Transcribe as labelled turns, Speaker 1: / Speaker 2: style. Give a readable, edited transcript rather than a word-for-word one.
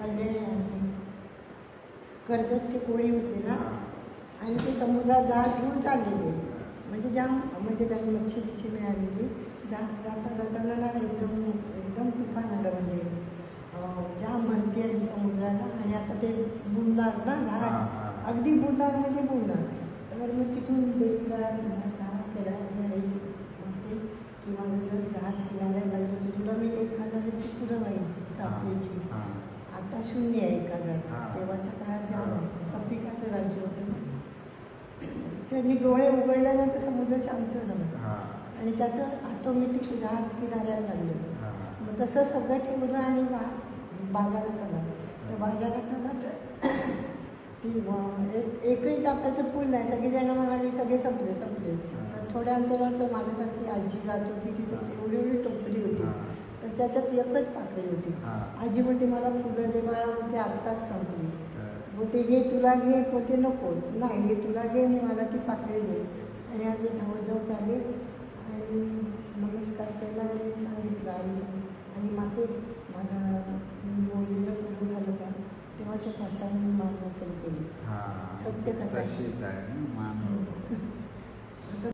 Speaker 1: पहिले कर्जतची कोळी होती ना, आणि ते समुद्रात जहाज घेऊन चाललेले. म्हणजे म्हणजे त्यांना मच्छी बिच्छी मिळालेली. जाता जाताना ना एकदम तुफान आलं. म्हणजे जाम भरती आली समुद्राला, आणि आता ते बुडणार ना जहाज, अगदी बुडणार म्हणजे बुडणार. तर मग तिथून बेसला जहाज फिरायला यायची म्हणते की माझं जर जहाज फिरायला लागलं तर तुला मी 1000ची पुढं वाईन चालतेची. आता 0 आहे 1000. तेव्हाच्या काळात जाम सपिकाचं राज्य होतं ना. त्यांनी डोळे उघडल्यानंतर समुद्र शांत झाला आणि त्याचं ऑटोमॅटिक जहाज किनाऱ्याला लागलं. मग तसं सगळं ठेवलं आणि बाजारात आला. तर बाजारात आला तर एकही चाफ्याचं फुल नाही. सगळेजण म्हणाले सगळे संपले. तर थोड्या अंतरावर माझ्यासारखी आजी जात होती, तिथं एवढी टोपली होती. तर त्याच्यात एकच पाकळी होती. आजी म्हणते मला फुलं दे बाळा, म्हणते आत्ताच संपली. बोलते हे तुला घे, बोलते नको, नाही हे तुला घे आणि मला ती पाकळी दे. आणि आजी धावत आले आणि नमस्कार केला आणि सांगितलं आणि मागे माझा बोललेलं पूर्ण झालं का, तेव्हा त्या पाशाने मान मोकळी केली. सत्य कथा.